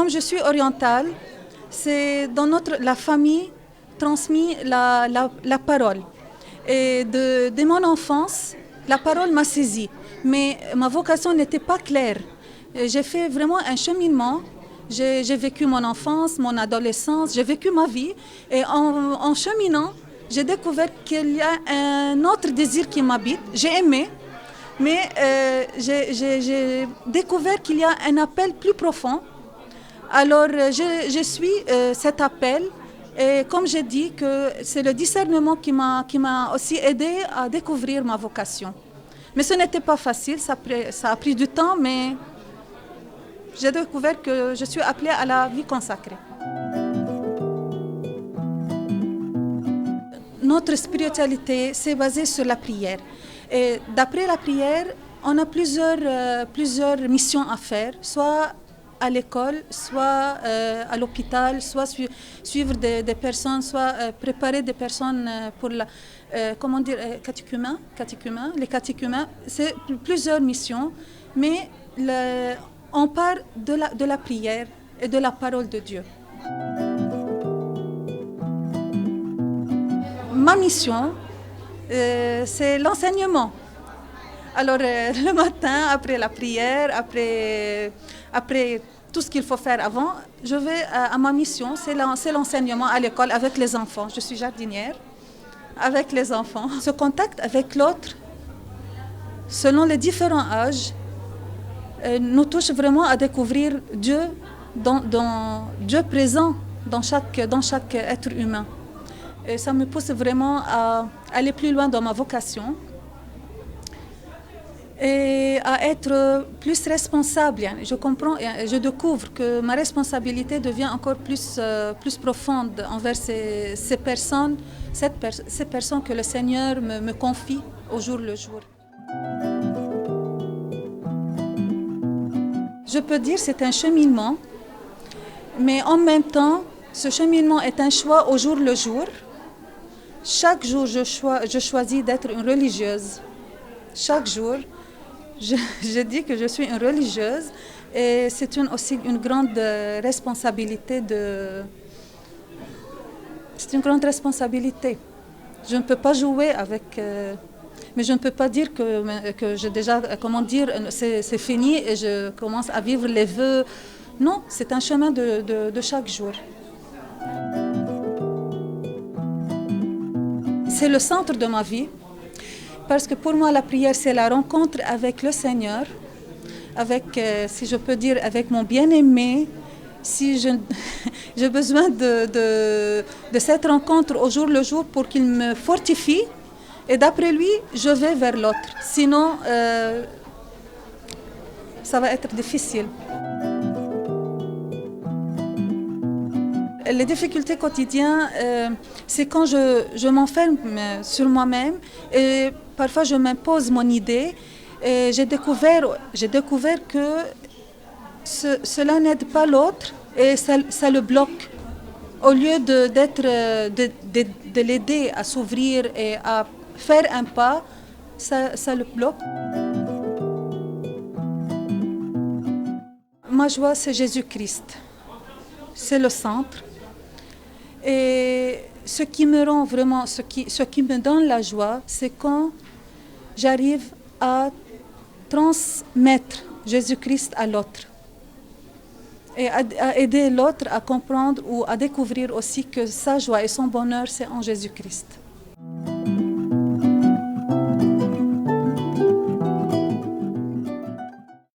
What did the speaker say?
comme je suis orientale, c'est dans la famille transmis la parole. Et de mon enfance, la parole m'a saisie. Mais ma vocation n'était pas claire. J'ai fait vraiment un cheminement. J'ai vécu mon enfance, mon adolescence, j'ai vécu ma vie. Et en cheminant, j'ai découvert qu'il y a un autre désir qui m'habite. J'ai aimé, mais j'ai découvert qu'il y a un appel plus profond. Alors, je suis cet appel. Et comme j'ai dit, que c'est le discernement qui m'a aussi aidé à découvrir ma vocation. Mais ce n'était pas facile, ça a pris du temps, mais j'ai découvert que je suis appelée à la vie consacrée. Notre spiritualité, c'est basé sur la prière. Et d'après la prière, on a plusieurs missions à faire, soit à l'école, soit à l'hôpital, soit suivre des personnes, soit préparer des personnes pour catéchumens, les catéchumens. C'est plusieurs missions, mais on part de la prière et de la parole de Dieu. Ma mission, c'est l'enseignement. Alors, le matin, après la prière, après tout ce qu'il faut faire avant, je vais à ma mission, c'est l'enseignement à l'école avec les enfants. Je suis jardinière avec les enfants. Ce contact avec l'autre, selon les différents âges, nous touche vraiment à découvrir Dieu, Dieu présent dans chaque être humain. Et ça me pousse vraiment à aller plus loin dans ma vocation et à être plus responsable. Je comprends et je découvre que ma responsabilité devient encore plus profonde envers ces personnes que le Seigneur me confie au jour le jour. Je peux dire que c'est un cheminement, mais en même temps, ce cheminement est un choix au jour le jour. Chaque jour, je choisis d'être une religieuse. Chaque jour, je dis que je suis une religieuse et c'est aussi une grande responsabilité. C'est une grande responsabilité. Je ne peux pas jouer avec... mais je ne peux pas dire que j'ai déjà... Comment dire, c'est fini et je commence à vivre les vœux. Non, c'est un chemin de chaque jour. C'est le centre de ma vie, parce que pour moi, la prière, c'est la rencontre avec le Seigneur, si je peux dire, avec mon bien-aimé. Si j'ai besoin de cette rencontre au jour le jour pour qu'il me fortifie, et d'après lui, je vais vers l'autre. Sinon, ça va être difficile. Les difficultés quotidiennes, c'est quand je m'enferme sur moi-même et parfois je m'impose mon idée. Et j'ai découvert que cela n'aide pas l'autre et ça le bloque. Au lieu de l'aider à s'ouvrir et à faire un pas, ça le bloque. Ma joie, c'est Jésus-Christ. C'est le centre. Et ce qui me rend vraiment, ce qui me donne la joie, c'est quand j'arrive à transmettre Jésus-Christ à l'autre. Et à aider l'autre à comprendre ou à découvrir aussi que sa joie et son bonheur, c'est en Jésus-Christ.